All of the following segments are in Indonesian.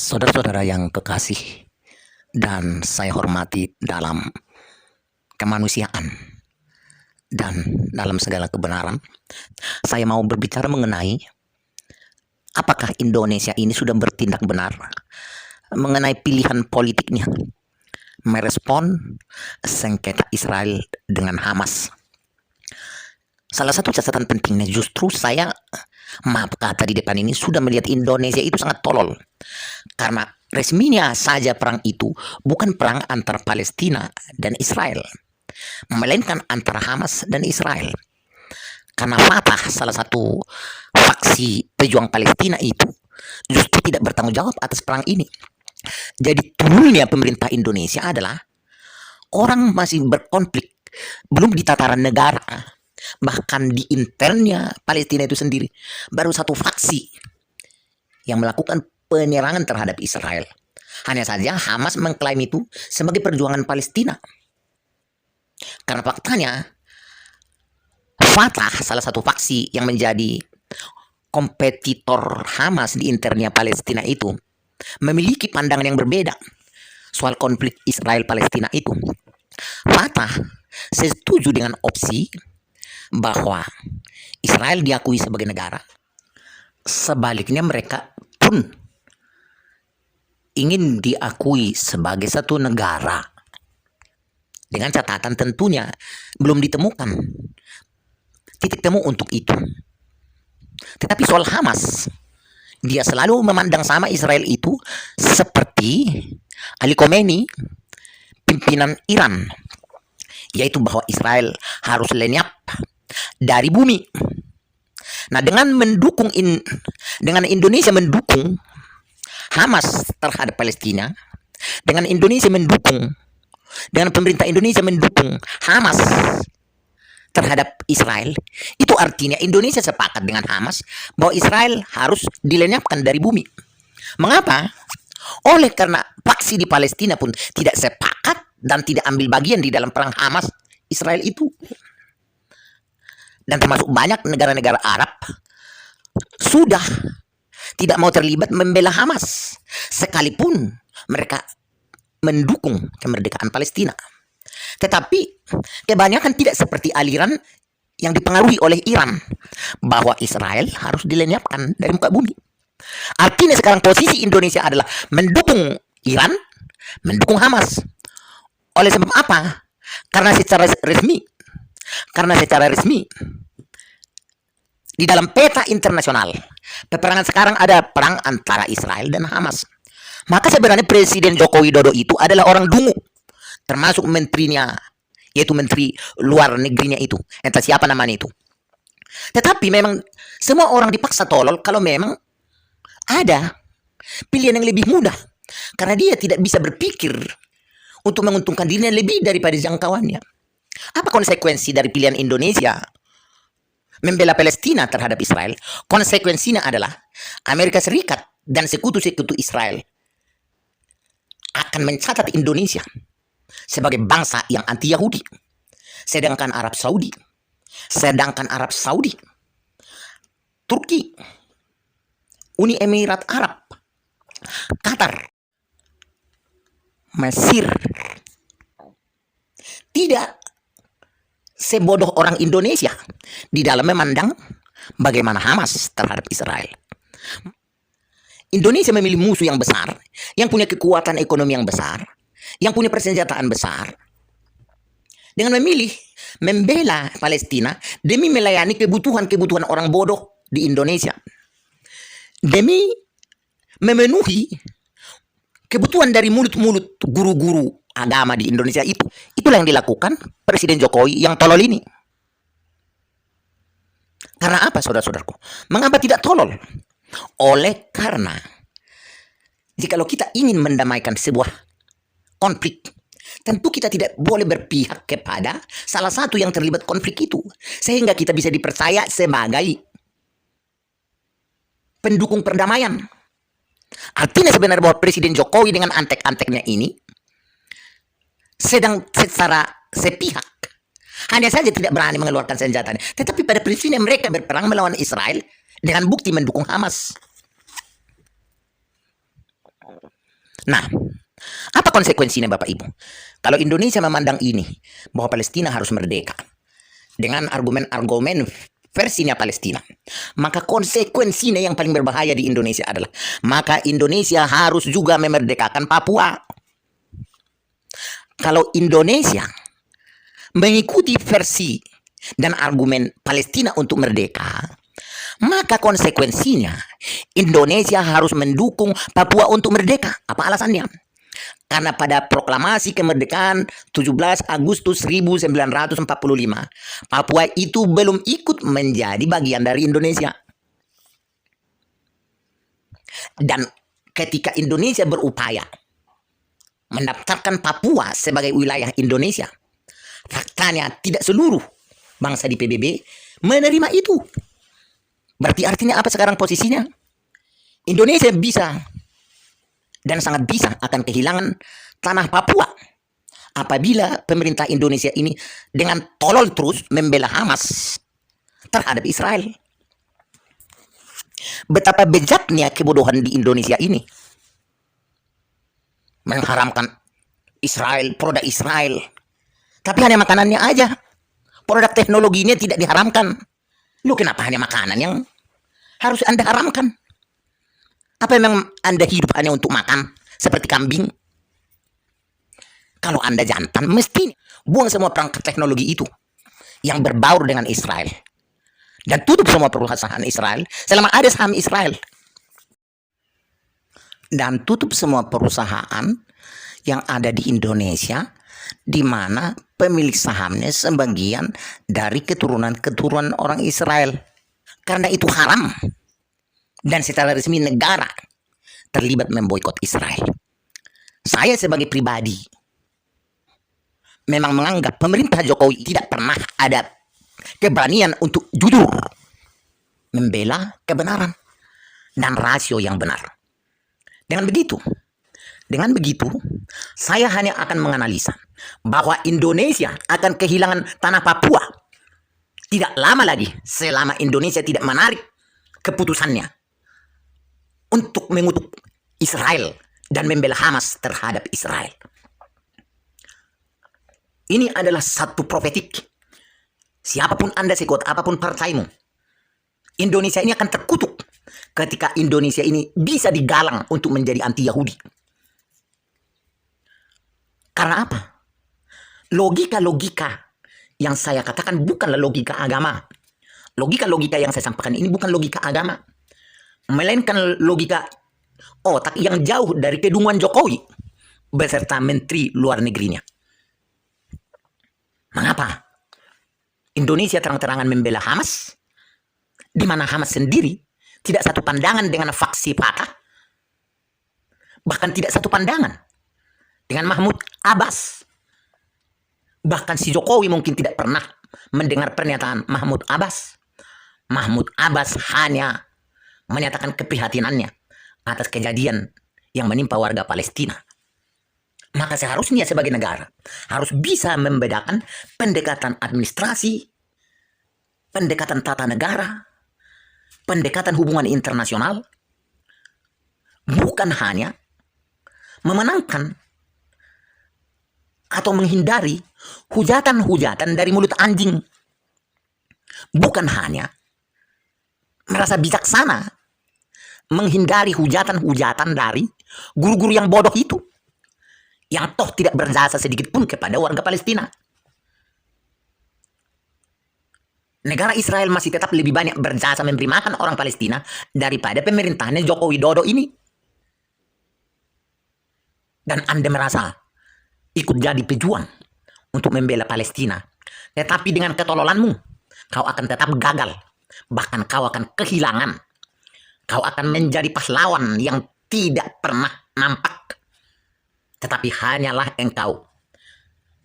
Saudara-saudara yang kekasih dan saya hormati dalam kemanusiaan dan dalam segala kebenaran, saya mau berbicara mengenai apakah Indonesia ini sudah bertindak benar mengenai pilihan politiknya merespon sengketa Israel dengan Hamas. Salah satu catatan pentingnya justru saya, maaf kata di depan ini, sudah melihat Indonesia itu sangat tolol. Karena resminya saja perang itu bukan perang antara Palestina dan Israel, melainkan antara Hamas dan Israel. Karena Fatah, salah satu faksi pejuang Palestina itu, justru tidak bertanggung jawab atas perang ini. Jadi tululnya pemerintah Indonesia adalah orang masih berkonflik, belum di tataran negara, bahkan di internnya Palestina itu sendiri baru satu faksi yang melakukan penyerangan terhadap Israel. Hanya saja Hamas mengklaim itu sebagai perjuangan Palestina. Karena faktanya Fatah, salah satu faksi yang menjadi kompetitor Hamas di internnya Palestina itu, memiliki pandangan yang berbeda soal konflik Israel-Palestina itu. Fatah setuju dengan opsi bahwa Israel diakui sebagai negara. Sebaliknya mereka pun ingin diakui sebagai satu negara. Dengan catatan tentunya belum ditemukan titik temu untuk itu. Tetapi soal Hamas, dia selalu memandang sama Israel itu seperti Ali Khamenei, pimpinan Iran, yaitu bahwa Israel harus lenyap dari bumi. Nah, dengan Indonesia mendukung Hamas terhadap Palestina, dengan pemerintah Indonesia mendukung Hamas terhadap Israel, itu artinya Indonesia sepakat dengan Hamas bahwa Israel harus dilenyapkan dari bumi. Mengapa? Oleh karena faksi di Palestina pun tidak sepakat dan tidak ambil bagian di dalam perang Hamas Israel itu. Dan termasuk banyak negara-negara Arab sudah tidak mau terlibat membela Hamas, sekalipun mereka mendukung kemerdekaan Palestina. Tetapi kebanyakan tidak seperti aliran yang dipengaruhi oleh Iran, bahwa Israel harus dilenyapkan dari muka bumi. Artinya sekarang posisi Indonesia adalah mendukung Iran, mendukung Hamas. Oleh sebab apa? Karena secara resmi di dalam peta internasional peperangan sekarang ada perang antara Israel dan Hamas. Maka sebenarnya Presiden Joko Widodo itu adalah orang dungu, termasuk menterinya, yaitu menteri luar negerinya itu, entah siapa namanya itu. Tetapi memang semua orang dipaksa tolol kalau memang ada pilihan yang lebih mudah, karena dia tidak bisa berpikir untuk menguntungkan dirinya lebih daripada jangkauannya. Apa konsekuensi dari pilihan Indonesia membela Palestina terhadap Israel? Konsekuensinya adalah Amerika Serikat dan sekutu-sekutu Israel akan mencatat Indonesia sebagai bangsa yang anti Yahudi. Sedangkan Arab Saudi, Turki, Uni Emirat Arab, Qatar, Mesir tidak sebodoh orang Indonesia di dalam memandang bagaimana Hamas terhadap Israel. Indonesia memilih musuh yang besar, yang punya kekuatan ekonomi yang besar, yang punya persenjataan besar. Dengan memilih membela Palestina demi melayani kebutuhan orang bodoh di Indonesia, demi memenuhi kebutuhan dari mulut-mulut guru-guru agama di Indonesia itu. Itulah yang dilakukan Presiden Jokowi yang tolol ini. Karena apa, saudara-saudaraku? Mengapa tidak tolol? Oleh karena jikalau kita ingin mendamaikan sebuah konflik, tentu kita tidak boleh berpihak kepada salah satu yang terlibat konflik itu, sehingga kita bisa dipercaya sebagai pendukung perdamaian. Artinya sebenarnya bahwa Presiden Jokowi dengan antek-anteknya ini sedang secara sepihak, hanya saja tidak berani mengeluarkan senjatanya. Tetapi pada prinsipnya mereka berperang melawan Israel dengan bukti mendukung Hamas. Nah, apa konsekuensinya Bapak Ibu? Kalau Indonesia memandang ini, bahwa Palestina harus merdeka, dengan argumen-argumen versinya Palestina, maka konsekuensinya yang paling berbahaya di Indonesia adalah, maka Indonesia harus juga memerdekakan Papua. Kalau Indonesia mengikuti versi dan argumen Palestina untuk merdeka, maka konsekuensinya Indonesia harus mendukung Papua untuk merdeka. Apa alasannya? Karena pada proklamasi kemerdekaan 17 Agustus 1945, Papua itu belum ikut menjadi bagian dari Indonesia. Dan ketika Indonesia berupaya mendaftarkan Papua sebagai wilayah Indonesia, faktanya tidak seluruh bangsa di PBB menerima itu. Berarti artinya apa sekarang posisinya? Indonesia bisa dan sangat bisa akan kehilangan tanah Papua apabila pemerintah Indonesia ini dengan tolol terus membela Hamas terhadap Israel. Betapa bejaknya kebodohan di Indonesia ini, mengharamkan Israel, produk Israel, tapi hanya makanannya aja. Produk teknologinya tidak diharamkan. Lu kenapa hanya makanan yang harus Anda haramkan? Apa memang Anda hidup hanya untuk makan seperti kambing? Kalau Anda jantan, mesti buang semua perangkat teknologi itu yang berbaur dengan Israel. Dan tutup semua perusahaan Israel selama ada saham Israel. Dan tutup semua perusahaan yang ada di Indonesia, di mana pemilik sahamnya sebagian dari keturunan orang Israel. Karena itu haram. Dan secara resmi negara terlibat memboikot Israel. Saya sebagai pribadi memang menganggap pemerintah Jokowi tidak pernah ada keberanian untuk jujur membela kebenaran dan rasio yang benar. Dengan begitu, saya hanya akan menganalisa bahwa Indonesia akan kehilangan tanah Papua tidak lama lagi selama Indonesia tidak menarik keputusannya untuk mengutuk Israel dan membela Hamas terhadap Israel. Ini adalah satu profetik. Siapapun Anda, sekuat apapun partaimu, Indonesia ini akan terkutuk ketika Indonesia ini bisa digalang untuk menjadi anti-Yahudi. Karena apa? Logika-logika yang saya katakan bukanlah logika agama. Logika-logika yang saya sampaikan ini bukan logika agama, melainkan logika otak yang jauh dari kedunguan Jokowi beserta Menteri Luar Negerinya. Mengapa Indonesia terang-terangan membela Hamas, di mana Hamas sendiri tidak satu pandangan dengan faksi Fatah, bahkan tidak satu pandangan dengan Mahmud Abbas. Bahkan si Jokowi mungkin tidak pernah mendengar pernyataan Mahmud Abbas. Mahmud Abbas hanya menyatakan keprihatinannya atas kejadian yang menimpa warga Palestina. Maka seharusnya sebagai negara harus bisa membedakan pendekatan administrasi, pendekatan tata negara, pendekatan hubungan internasional, bukan hanya memenangkan atau menghindari hujatan-hujatan dari mulut anjing. Bukan hanya merasa bijaksana menghindari hujatan-hujatan dari guru-guru yang bodoh itu, yang toh tidak berjasa sedikit pun kepada warga Palestina. Negara Israel masih tetap lebih banyak berjasa memberi makan orang Palestina daripada pemerintahannya Joko Widodo ini. Dan Anda merasa ikut jadi pejuang untuk membela Palestina, tetapi dengan ketololanmu kau akan tetap gagal. Bahkan kau akan kehilangan. Kau akan menjadi pahlawan yang tidak pernah nampak, tetapi hanyalah engkau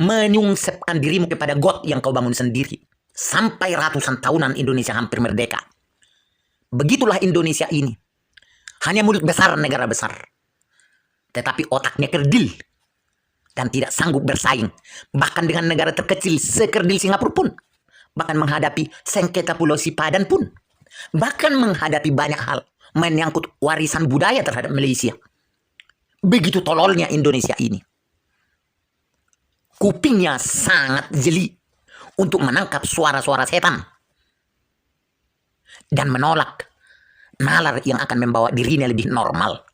menyungsepkan dirimu kepada God yang kau bangun sendiri. Sampai ratusan tahunan Indonesia hampir merdeka. Begitulah Indonesia ini. Hanya mulut besar negara besar, tetapi otaknya kerdil dan tidak sanggup bersaing bahkan dengan negara terkecil sekerdil Singapura pun, bahkan menghadapi sengketa Pulau Sipadan pun, bahkan menghadapi banyak hal menyangkut warisan budaya terhadap Malaysia. Begitu tololnya Indonesia ini. Kupingnya sangat jeli untuk menangkap suara-suara setan dan menolak nalar yang akan membawa dirinya lebih normal.